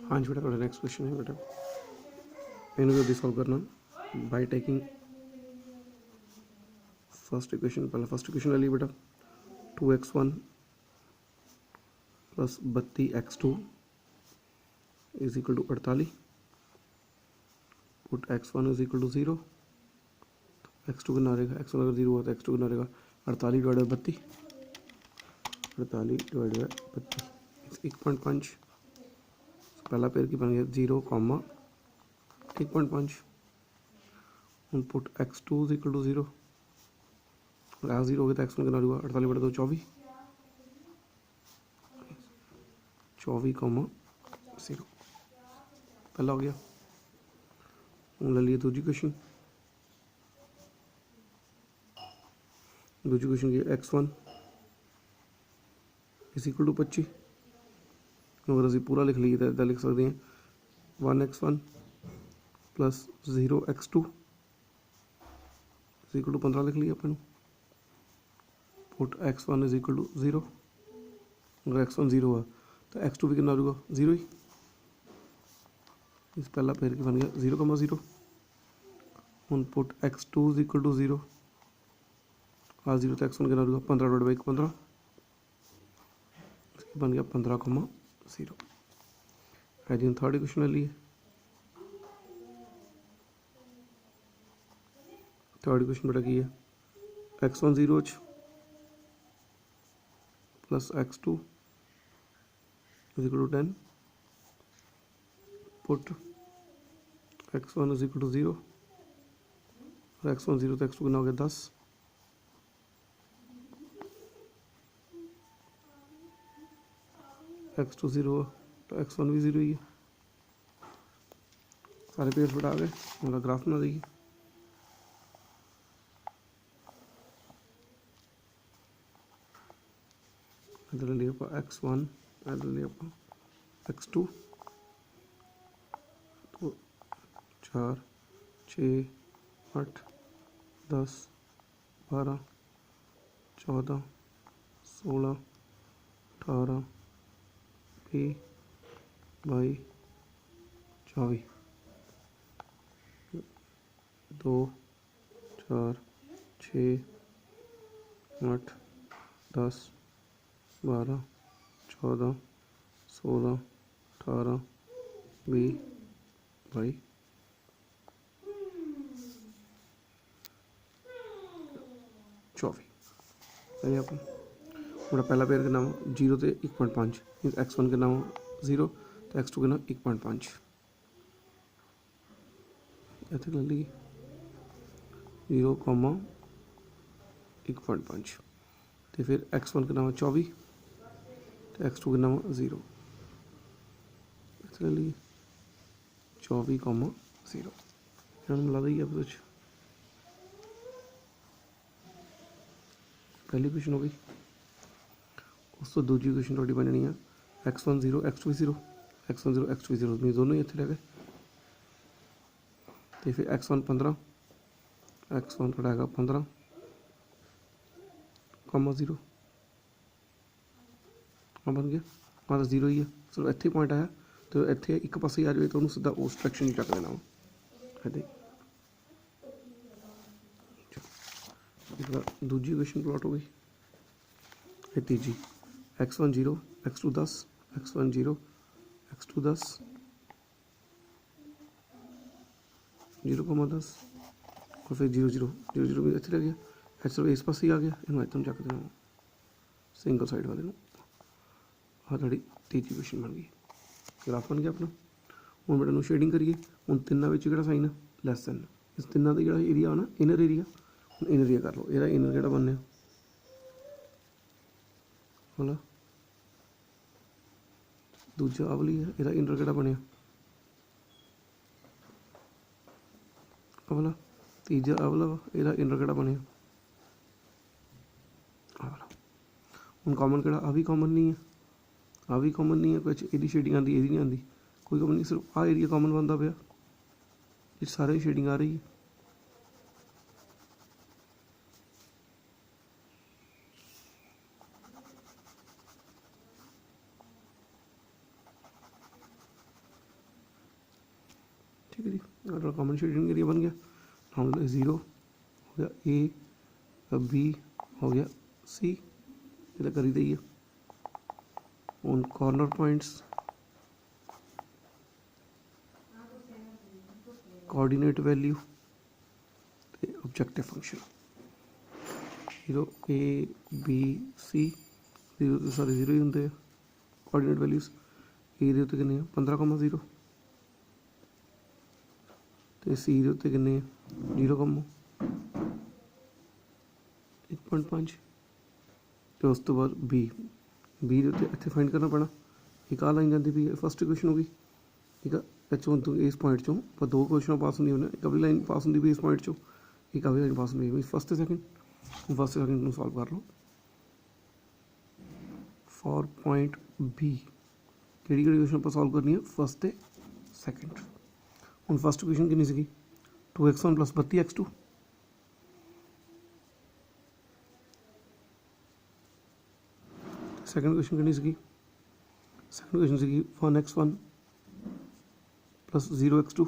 हाँ जी बेटा, थोड़ा नेक्स्ट क्वेश्चन है बेटा, इन्हें जल्दी सॉल्व करना बाय टेकिंग फर्स्ट इक्वेशन। पहले फर्स्ट इक्वेशन ले ली बेटा, 2x1 plus 32x2 is equal to 48। Put x1 is equal to 0, x2 कितना रहेगा, x1 अगर 0 हुआ तो x2 कितना रहेगा, 48 डिवाइड बाई 32, 48 डिवाइड बाई 32 1.5। पहला पेयर की बन गया 0, 1.5। Put x2 is equal to 0, x 0 हो गया तो x1 कितना होगा, 48 बटा 2 24, 24, 0 पहला हो गया। ले लिए दूसरी क्वेश्चन, दूसरी क्वेश्चन की x1 इज इक्वल टू 25। अगर अभी पूरा लिख लीए तो लिख सकते हैं 1x1 plus 0x2 is equal to 15 लिख लिया अपन। Put x1 is equal to 0, अगर x1 0 हुआ तो x2 भी कितना होगा, 0 ही। इस पहला पेयर की बन गया 0,0। Put x2 is equal to 0, आज 0 तो x1 कितना होगा, 15 डिवाइड बाई 15, इसकी बन गया 15,0। है जी थर्ड इक्वेशन ले लिए। थर्ड इक्वेशन बेटा की है x1 0 plus x2 is equal to 10। Put x1 is equal to 0, और x1 0 तो x2 कितना हो गया 10। x2 0 हुआ तो x1 भी 0 ही है। सारे पेयर्स बेटा आ गए, मतलब ग्राफ बना देगी। इधर ले लिया x1, इधर ले लिया x2, तो 4 6 8 10 12 14 16 18 20 22 24, 2 4 6 8 10 12 14 16 18 20 22 24। सही अपन मेरा पहला पेयर के नाम 0 तो 1.5, x1 के नाम 0 तो x2 के नाम 1.5 ऐसे कर ली 0, 1.5। तो फिर x1 के नाम 24 तो x2 के नाम 0 ऐसे कर ली 24, 0 इन्होंने मिला दी। अब कुछ पहली क्वेश्चन हो गई, उस तो दूसरी क्वेश्चन थोड़ी बननी है x1 0 x2 0, x1 0 x2 0 mean दोनों ही इतने रह गए। तो फिर x1 15, x1 रहेगा 15, 0 हाँ बन गया। हाँ तो 0 ही है, सिर्फ इतने पॉइंट आया तो इतने एक पास ही आ जाए तो उन्होंने सीधा उस डायरेक्शन ही चक देना है। देख दूसरी क्वेश्चन प्लॉट हो गई है तीजी x1 0 x2 10, x1 0 x2 10 0,10 और फिर 0 0 0 0 भी अच्छे लग गया, एक्चुअली इस पास ही आ गया इन एकदम चक देना सिंगल साइड वाले हाँ थोड़ी तीजी क्वेश्चन बन गई। ग्राफ बन गया अपना। हूँ बेटा शेडिंग करिए, हूँ तिना कि साइन है लैसन, इस तिना का जो एरिया आना इनर एरिया, हूँ इनर एरिया कर लो, यदा इनर कि बनने बोला दूजा अवली है, यदा इनर कि बनया अवला, तीजा अवला यदा इनर कि बनया अवला। हूँ कॉमन कि आ भी कॉमन नहीं है, आ भी कॉमन नहीं है, कुछ यदी शेडिंग आती यदी नहीं आती, कोई कॉमन नहीं, सिर्फ आ एरिया कॉमन बनता पाया, ये सारे शेडिंग आ रही है। ठीक है जी, अगर कॉमन शेडिंग एरिया बन गया, हम 0 हो गया, ए बी हो गया, सी ये कर ही दइए। उन कॉर्नर पॉइंट्स कोऑर्डिनेट वैल्यू ते objective function 0 A B c 0 सारे 0 ही होंगे कोऑर्डिनेट वैल्यूज। ए दे उत्ते किन्ने 15,0 ते सी दे उत्ते किन्ने 0,1.5 ते उस तो बाद बी दे उत्ते इत्थे फाइंड करना पैना। एक आ लाइन जाती पई फस्ट इक्वेशन होगी, ठीक है। इतों तो इस पॉइंट चों पर दो क्वेश्चन पास होंगे उन्हें, एक अभी लाइन पास होंगी भी इस पॉइंट चों, एक अभी लाइन पास होंगी फस्ट सैकेंड सॉल्व कर लो। फॉर पॉइंट बी केड़ी क्वेश्चन पर सॉल्व करनी है, फस्ट ते सैकेंड। हम फस्ट क्वेश्चन कितनी सी 2x1 + 32x2, सैकेंड क्वेश्चन कितनी सी, सैकेंड क्वेश्चन सी 1x1 + 0x2,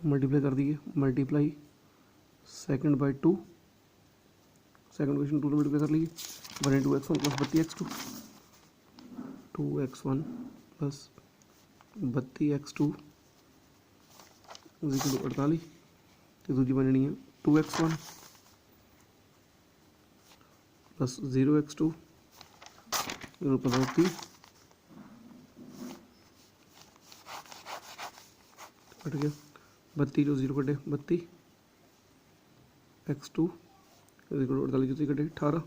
मल्टीप्लाई कर दिए, multiply second by 2, second question 2 multiply कर लीजिए 1 × x1 + 32x2, 2x1 + 32x2 = 48। तो दूजी बननी है 2x1 + 0x2 = 30 कट गया 32 जो 0 कटे 32 x2 48 जो कटे 18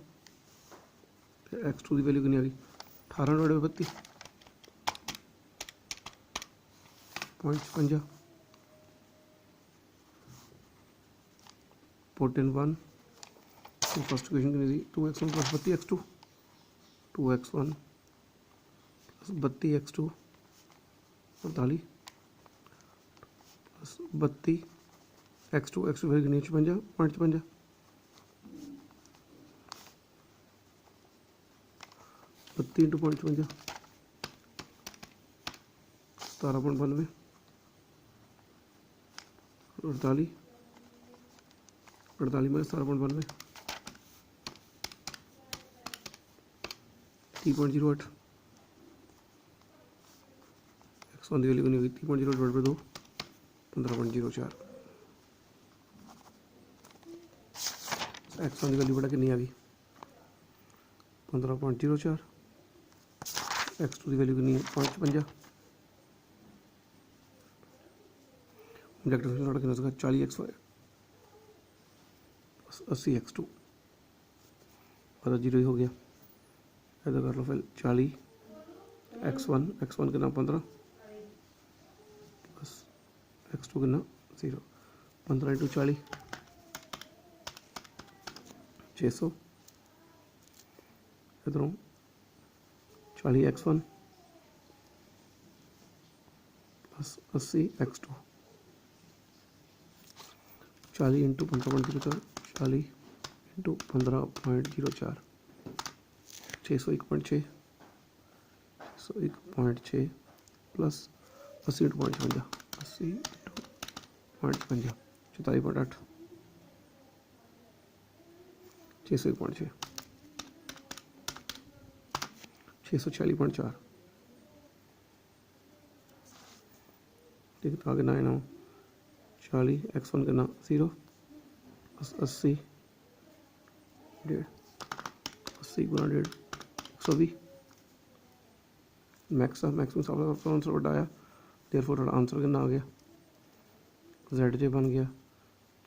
x2 की वैल्यू कितनी आ गई 18/32 0.55 पुट इन 1। फर्स्ट क्वेश्चन कितनी थी 2x1 + 32x2, 2x1 + 32x2 48 32 x2 फिर कितनी 56 0.56 32 × 0.56 17.92 48 में 17.92 3.08 x1 की वैल्यू कितनी होगी 3.08/2 15.04 x1 की वैल्यू बड़ा कितनी आ गई 15.04 x2 की वैल्यू कितनी है 0.55 ऑब्जेक्टिव फंक्शन कितना होगा 40x1 80x2 जीरो ही हो गया। ऐसा कर लो फिर 40 x1 कितना 15 प्लस x2 कितना 0 15 × 40 600 इधरों 40x1 प्लस 80x2 40 × 15.04 40 × 15.04 601.6 601.6 प्लस 80 × 0.55 80 × 0.55 44.8 601.6 646.4 ठीक है। तो आगे 9 40 x1 के ना 0 80 1.5 80 × 1.5 120 मैक्सिमम सब आंसर बड़ा आया। देयरफॉर आंसर कितना आ गया ZJ बन गया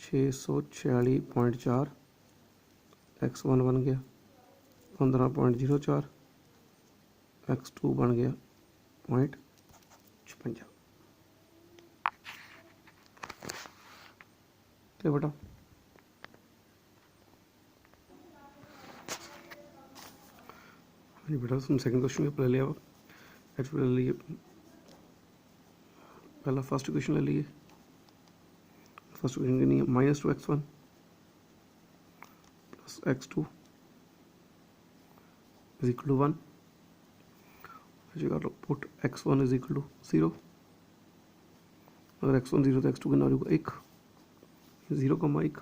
646.4 x1 बन गया 15.04 x2 बन गया 0.56 तो बेटा हाँ जी बेटा हम सेकंड क्वेश्चन के पहले लिया एक्चुअली ले लिए पहला फर्स्ट क्वेश्चन ले लिए। फर्स्ट क्वेश्चन की नहीं है -2x1 + x2 = 1 जी कर लो put x1 is equal to 0। अगर x1 0 तो x2 कितना होगा 1, 0,1।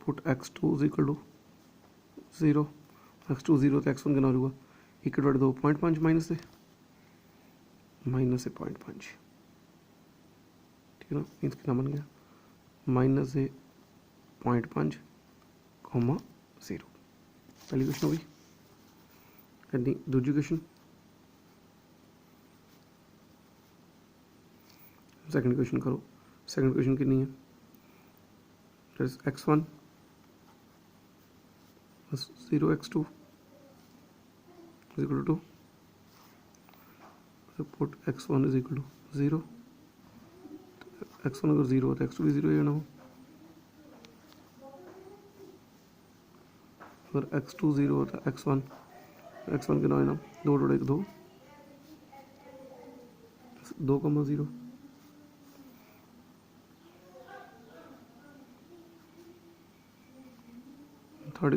Put x2 is equal to 0, x2 0 तो x1 कितना होगा 1/2 0.5 माइनस से 0.5, ठीक है ना। मीन्स कितना बन गया माइनस से 0.5, 0। पहली क्वेश्चन होगी। एंडी दूसरी क्वेश्चन, सेकंड क्वेश्चन करो। सेकंड क्वेश्चन कितनी है, x1 0 x2 is equal to 2। Put x1 is equal to 0, x1 अगर 0 हो तो x2 भी 0 ही होना हो। अगर x2 0 होता है x1 के ना 2 जोड़े 2, 2,0। Third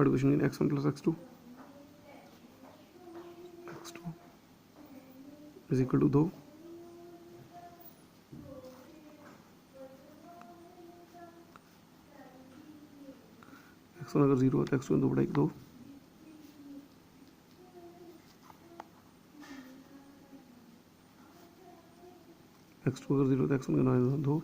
question in x1 plus x2 is equal to 2। x1 अगर 0 होता है x2 2 बड़ा 2, x2 अगर 0 होता है x1 का 2।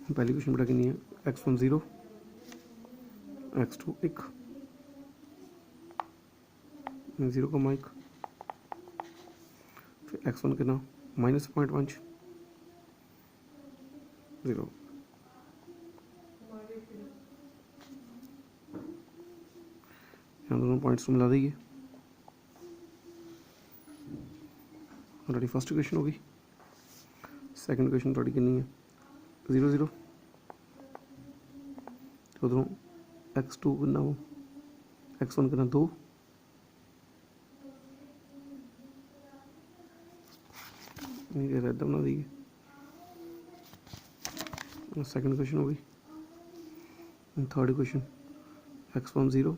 पहली क्वेश्चन बेटा कितनी है, x1 0 x2 1, 0,1। फिर x1 कितना माइनस 0.5 0। यहाँ दोनों पॉइंट्स को मिला देंगे। ऑलरेडी फर्स्ट क्वेश्चन होगी। सेकंड क्वेश्चन थोड़ी कितनी है 0 0, तो दोनों x2 कितना हो x1 कितना 2, एकदम ना दी। सेकंड क्वेश्चन होगी। थर्ड क्वेश्चन x1 0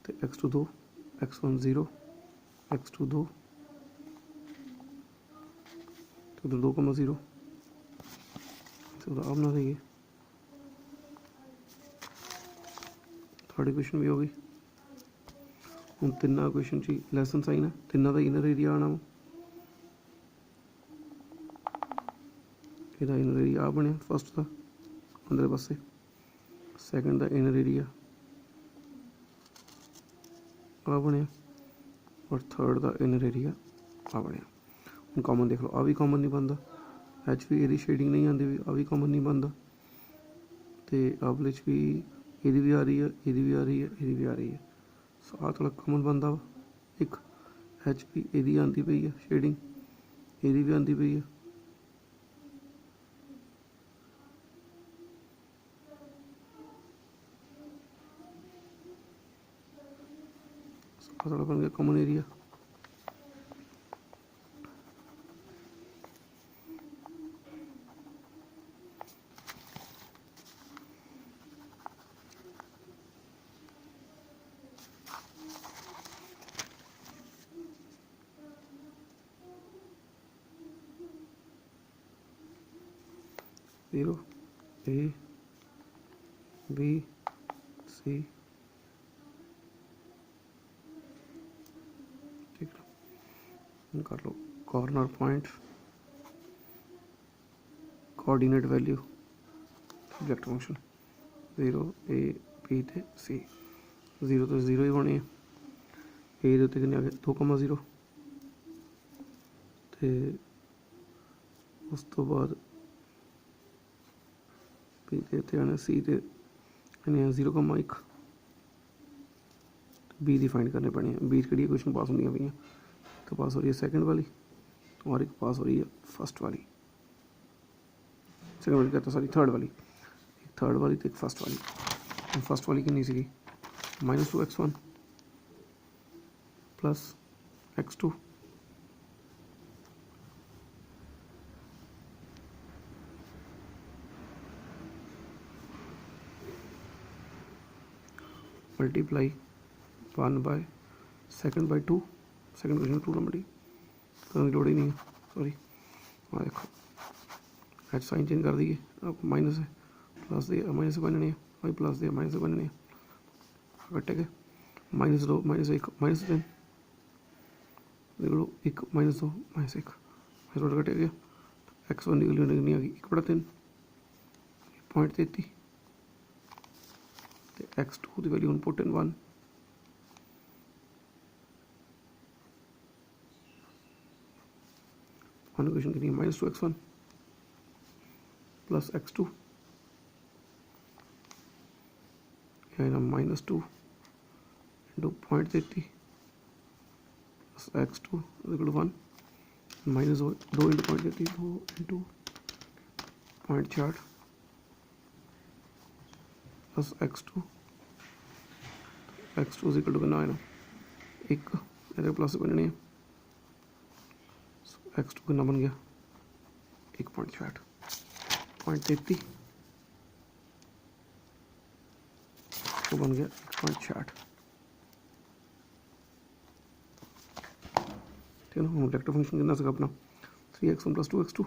तो x2 2, x1 0 x2 2 तो उधर 2,0 तो उधर अब ना देंगे। थर्ड क्वेश्चन भी होगी। हूँ तिना क्वेश्चन ची लैसन साइन है, तिना का इनर एरिया आना। ਇਹਦਾ ਇਨਰ ਏਰੀਆ ਆ ਬਣਿਆ ਫਸਟ ਦਾ ਅੰਦਰਲੇ ਪਾਸੇ, ਸੈਕੰਡ ਦਾ ਇਨਰ ਏਰੀਆ ਆ ਬਣਿਆ, ਔਰ ਥਰਡ ਦਾ ਇਨਰ ਏਰੀਆ ਆ ਬਣਿਆ। ਹੁਣ ਕਾਮਨ ਦੇਖ ਲਓ, ਆ ਵੀ ਕਾਮਨ ਨਹੀਂ ਬਣਦਾ, ਐਚ ਵੀ ਇਹਦੀ ਸ਼ੇਡਿੰਗ ਨਹੀਂ ਆਉਂਦੀ ਵੀ, ਆ ਵੀ ਕਾਮਨ ਨਹੀਂ ਬਣਦਾ, ਅਤੇ ਆਵਲੇ 'ਚ ਵੀ ਇਹਦੀ ਵੀ ਆ ਰਹੀ ਹੈ, ਇਹਦੀ ਵੀ ਆ ਰਹੀ ਹੈ, ਇਹਦੀ ਵੀ ਆ ਰਹੀ ਹੈ। ਸੋ ਆਹ ਥੋੜ੍ਹਾ ਕਾਮਨ ਬਣਦਾ ਵਾ ਇੱਕ, ਐਚ ਵੀ ਇਹਦੀ ਆਉਂਦੀ ਪਈ ਹੈ ਸ਼ੇਡਿੰਗ, ਇਹਦੀ ਵੀ ਆਉਂਦੀ ਪਈ ਹੈ। थोड़ा बन गया common area. Zero A B C, ठीक है, कर लो corner point, coordinate value, subject function 0 ए बी थे सी। 0 तो 0 ही होनी है, ए ਦੇ ਉੱਤੇ ਕਿੰਨੇ ਆ ਗਏ 2,0 ਤੇ ਉਸ ਤੋਂ ਬਾਅਦ ਬੀ ਦੇ ਉੱਤੇ ਆਉਣਾ ਸੀ ਤੇ ਕਿੰਨੇ ਆ 0,1 बी दी फाइंड करने पैनी है। बी किहड़ी क्वेश्चन पास होंदियां पईयां, तो पास हो रही है सेकंड वाली और एक पास हो रही है फर्स्ट वाली, सेकंड वाली कहता सॉरी थर्ड वाली, एक थर्ड वाली तो एक फर्स्ट वाली। फर्स्ट वाली कितनी सी -2x1 plus x2 multiply 1 by second by 2, second question 2 number D तो लोड़ ही नहीं है, सॉरी। हाँ देखो एच साइन चेंज कर दिए, अब माइनस है प्लस दिया माइनस से बनने भाई प्लस दिया माइनस से बनने कटे गए -2 -1 -3 देख लो 1 -2 -1 -2 कटे गया। x1 की वैल्यू कितनी आ गई 1/3 0.33 x2 की वैल्यू पुट इन 1 क्वेश्चन कितनी -2x1 plus x2 -2 into 0.33 plus x2 1 -2 into 0.33 2 into 0.66 plus x2 कितना है ना 1 इधर प्लस बनने है, x2 कितना बन गया 1.66 0.33 तो बन गया 1.66। ठीक है ना। हम वेक्टर फंक्शन कितना सका अपना 3x1 plus 2x2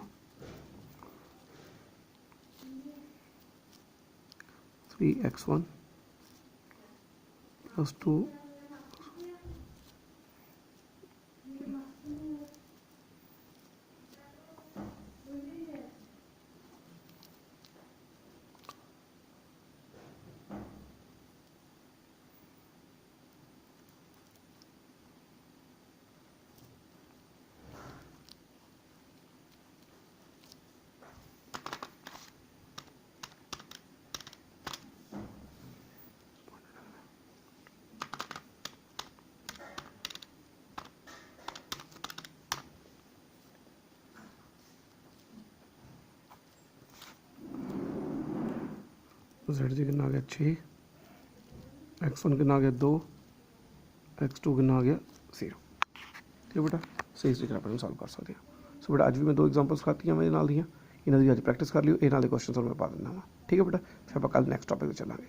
3x1 plus 2 Z जी कितना आ गया 6, x1 कितना आ गया 2, x2 कितना आ गया 0। ठीक है बेटा, सही तरीके नाल सॉल्व कर सकते हैं। सो बेटा अज भी मैं 2 एग्जाम्पल्स खातियां मेरे नाल दियां, इन्हां दी अज प्रैक्टिस कर लियो, ये नाल क्वेश्चन मैं पा दिंदा वा। ठीक है बेटा, फिर आप कल नैक्सट टॉपिक चलांगे।